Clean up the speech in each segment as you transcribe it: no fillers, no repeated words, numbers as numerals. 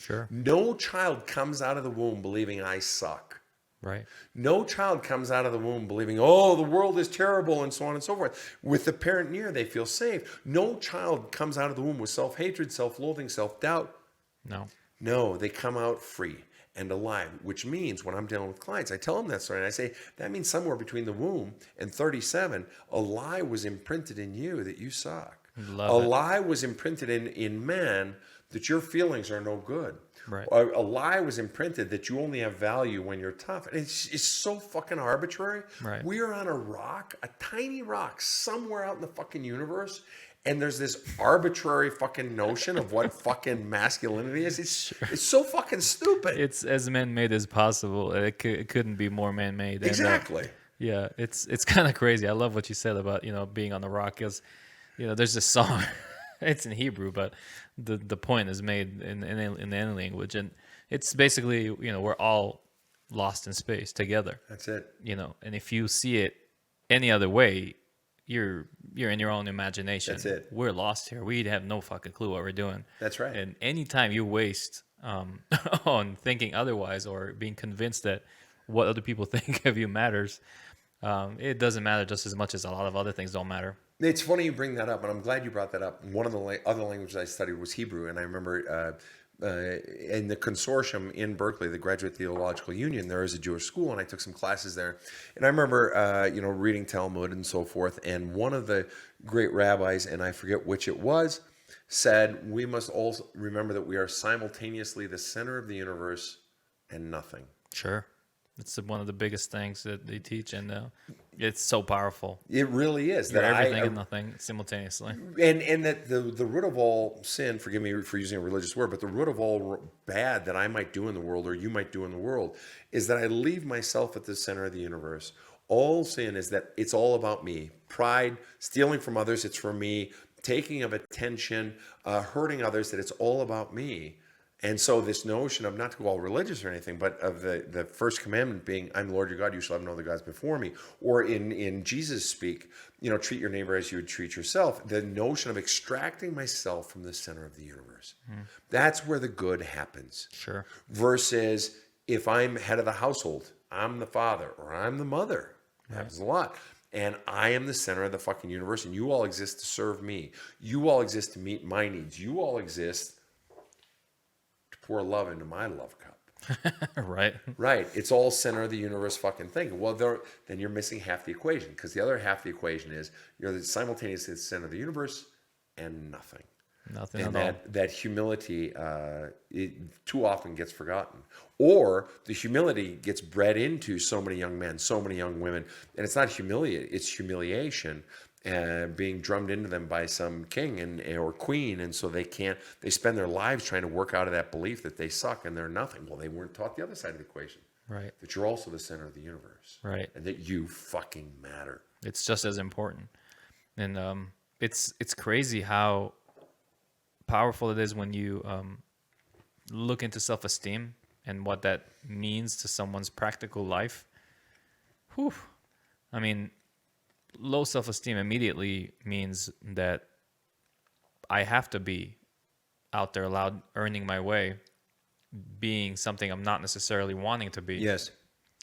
Sure. No child comes out of the womb believing I suck. Right. No child comes out of the womb believing, oh, the world is terrible, and so on and so forth. With the parent near, they feel safe. No child comes out of the womb with self-hatred, self-loathing, self-doubt. No. No, they come out free and alive, which means when I'm dealing with clients, I tell them that story, and I say, that means somewhere between the womb and 37, a lie was imprinted in you that you suck. Love A it. lie was imprinted in man that your feelings are no good. Right. A lie was imprinted that you only have value when you're tough. And it's so fucking arbitrary. Right. We are on a rock, a tiny rock, somewhere out in the fucking universe. And there's this arbitrary fucking notion of what fucking masculinity is. It's so fucking stupid. It's as man-made as possible. It couldn't be more man-made. And, Exactly. yeah, it's kind of crazy. I love what you said about, being on the rock, because, there's this song. It's in Hebrew, but the point is made in any language, and it's basically, we're all lost in space together. That's it. And if you see it any other way, you're in your own imagination. That's it. We're lost here. We have no fucking clue what we're doing. That's right. And anytime you waste on thinking otherwise, or being convinced that what other people think of you matters, it doesn't matter just as much as a lot of other things don't matter. It's funny you bring that up, and I'm glad you brought that up. One of the other languages I studied was Hebrew, and I remember in the consortium in Berkeley, the Graduate Theological Union, there is a Jewish school, and I took some classes there. And I remember, reading Talmud and so forth, and one of the great rabbis, and I forget which it was, said, we must also remember that we are simultaneously the center of the universe and nothing. Sure. It's one of the biggest things that they teach, and it's so powerful. It really is. You're everything and nothing simultaneously. And that the root of all sin, forgive me for using a religious word, but the root of all bad that I might do in the world, or you might do in the world, is that I leave myself at the center of the universe. All sin is that it's all about me. Pride, stealing from others, it's for me. Taking of attention, hurting others, that it's all about me. And so this notion of, not to go all religious or anything, but of the first commandment being, I'm Lord your God, you shall have no other gods before me. Or in Jesus speak, treat your neighbor as you would treat yourself. The notion of extracting myself from the center of the universe. That's where the good happens. Sure. Versus if I'm head of the household, I'm the father or I'm the mother. Happens a lot. And I am the center of the fucking universe, and you all exist to serve me. You all exist to meet my needs. You all exist pour love into my love cup. Right. Right. It's all center of the universe fucking thing. Well, then you're missing half the equation, because the other half of the equation is you're simultaneously the center of the universe and nothing. Nothing and at all. that humility it too often gets forgotten. Or the humility gets bred into so many young men, so many young women. And it's not humiliate, it's humiliation. Being drummed into them by some king or queen, and so they spend their lives trying to work out of that belief that they suck and they're nothing. Well, they weren't taught the other side of the equation. Right. That you're also the center of the universe. Right. And that you fucking matter. It's just as important. And it's crazy how powerful it is when you look into self-esteem and what that means to someone's practical life. Whew. I mean, low self-esteem immediately means that I have to be out there loud, earning my way, being something I'm not necessarily wanting to be. Yes.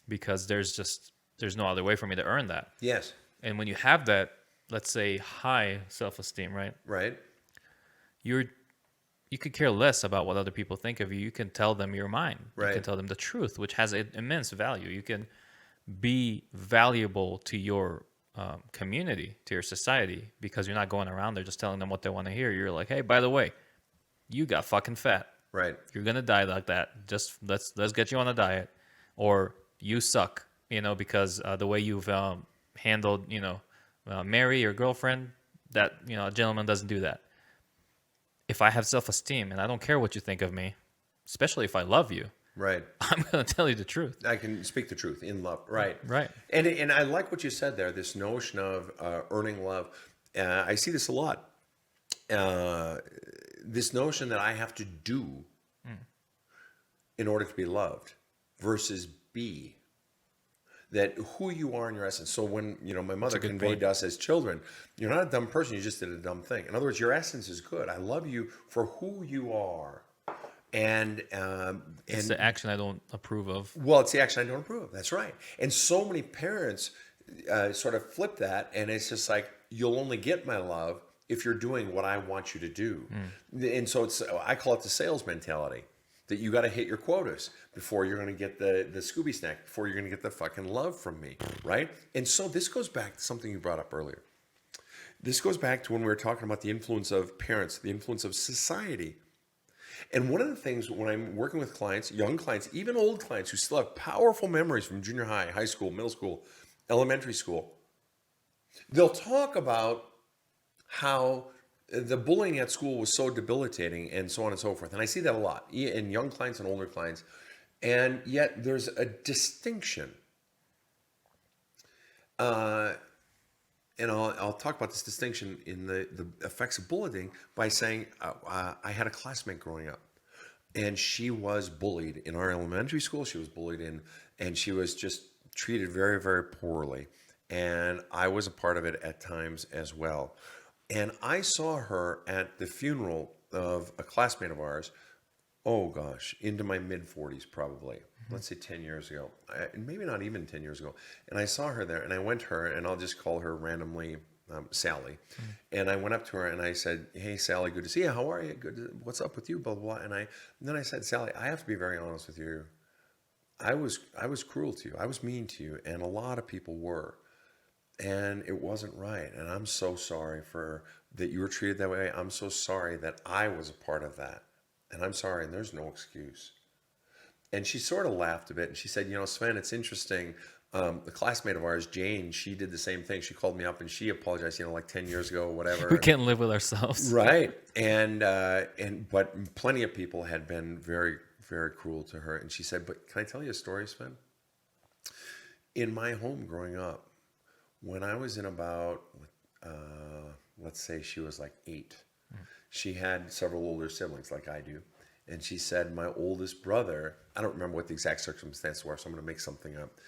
Because there's no other way for me to earn that. Yes. And when you have that, let's say, high self-esteem, right? Right. You could care less about what other people think of you. You can tell them your mind. Right. You can tell them the truth, which has an immense value. You can be valuable to your community, to your society, because you're not going around there just telling them what they want to hear. You're like, hey, by the way, you got fucking fat. Right. You're gonna die like that. Just let's get you on a diet, or you suck. Because the way you've handled, Mary, your girlfriend, that a gentleman doesn't do that. If I have self-esteem and I don't care what you think of me, especially if I love you, right, I'm gonna tell you the truth. I can speak the truth in love. Right. Right. And I like what you said there. This notion of earning love. I see this a lot. This notion that I have to do in order to be loved versus be. That who you are in your essence. So when, my mother conveyed to us as children, you're not a dumb person, you just did a dumb thing. In other words, your essence is good. I love you for who you are. It's the action I don't approve of. Well, it's the action I don't approve of. That's right. And so many parents sort of flip that, and it's just like, you'll only get my love if you're doing what I want you to do. And so I call it the sales mentality, that you got to hit your quotas before you're going to get the Scooby snack, before you're going to get the fucking love from me, right? And so this goes back to something you brought up earlier. This goes back to when we were talking about the influence of parents, the influence of society. And one of the things when I'm working with clients, young clients, even old clients who still have powerful memories from junior high, high school, middle school, elementary school, they'll talk about how the bullying at school was so debilitating and so on and so forth. And I see that a lot in young clients and older clients. And yet there's a distinction. And I'll talk about this distinction in the effects of bullying by saying I had a classmate growing up, and she was bullied in our elementary school. She was bullied and she was just treated very, very poorly. And I was a part of it at times as well. And I saw her at the funeral of a classmate of ours, oh gosh, into my mid 40s probably. Let's say 10 years ago, maybe not even 10 years ago. And I saw her there, and I went to her, and I'll just call her randomly Sally. And I went up to her, and I said, hey, Sally, good to see you. How are you? Good. What's up with you? Blah, blah, blah. And then I said, Sally, I have to be very honest with you. I was cruel to you. I was mean to you, and a lot of people were. And it wasn't right. And I'm so sorry that you were treated that way. I'm so sorry that I was a part of that. And I'm sorry, and there's no excuse. And she sort of laughed a bit, and she said, Sven, it's interesting. A classmate of ours, Jane, she did the same thing. She called me up, and she apologized, like 10 years ago or whatever. We can't live with ourselves. Right. But plenty of people had been very, very cruel to her. And she said, but can I tell you a story, Sven? In my home growing up, when I was in about, let's say she was like 8, she had several older siblings like I do. And she said, my oldest brother, I don't remember what the exact circumstances were, so I'm going to make something up.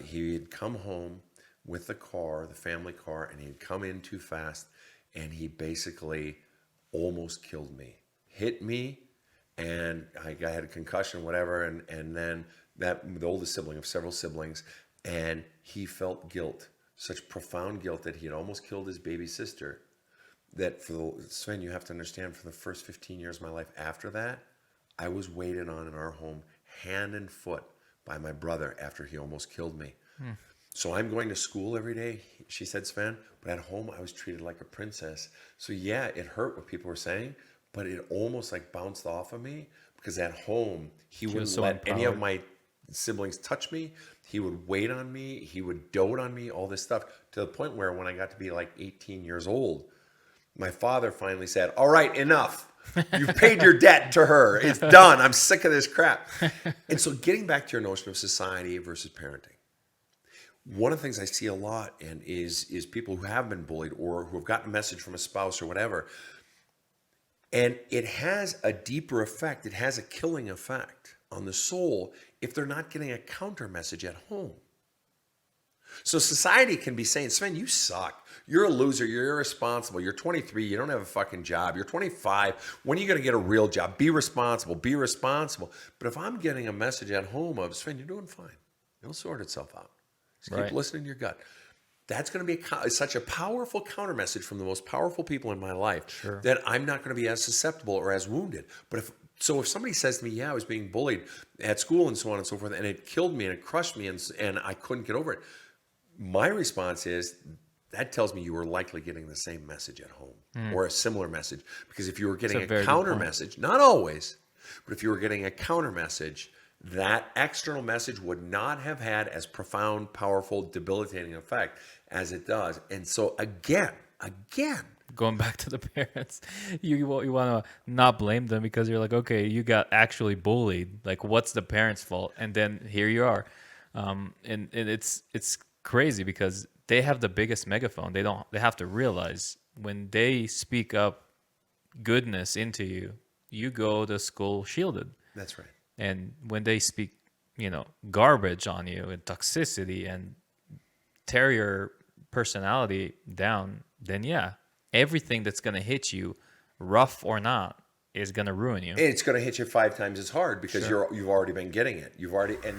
He had come home with the family car, and he'd come in too fast, and he basically almost killed me. Hit me, and I had a concussion, whatever, and then the oldest sibling of several siblings, and he felt guilt, such profound guilt that he had almost killed his baby sister. That Sven, you have to understand, for the first 15 years of my life after that, I was waited on in our home hand and foot by my brother after he almost killed me. So I'm going to school every day, she said, Sven, but at home I was treated like a princess. So yeah, it hurt what people were saying, but it almost like bounced off of me, because at home he wouldn't let any of my siblings touch me. He would wait on me. He would dote on me, all this stuff, to the point where when I got to be like 18 years old, my father finally said, all right, enough. You've paid your debt to her. It's done. I'm sick of this crap. And so getting back to your notion of society versus parenting, one of the things I see a lot is people who have been bullied or who have gotten a message from a spouse or whatever, and it has a deeper effect. It has a killing effect on the soul if they're not getting a counter message at home. So society can be saying, Sven, you suck. You're a loser. You're irresponsible. You're 23. You don't have a fucking job. You're 25. When are you going to get a real job? Be responsible. Be responsible. But if I'm getting a message at home of, Sven, you're doing fine. It'll sort itself out. Just keep listening to your gut. That's going to be such a powerful counter message from the most powerful people in my life that I'm not going to be as susceptible or as wounded. But if somebody says to me, yeah, I was being bullied at school and so on and so forth, and it killed me and it crushed me and I couldn't get over it, my response is, that tells me you were likely getting the same message at home or a similar message. Because if you were getting a counter message, not always, but if you were getting a counter message, that external message would not have had as profound, powerful, debilitating effect as it does. And so again, going back to the parents, you want to not blame them, because you're like, okay, you got actually bullied. Like, what's the parents' fault? And then here you are. And it's crazy, because they have the biggest megaphone. They have to realize when they speak up goodness into you, you go to school shielded. That's right. And when they speak, garbage on you and toxicity and tear your personality down, then yeah, everything that's going to hit you, rough or not, is gonna ruin you. it's going to hit you 5 times as hard because Sure. you've already been getting it. You've already and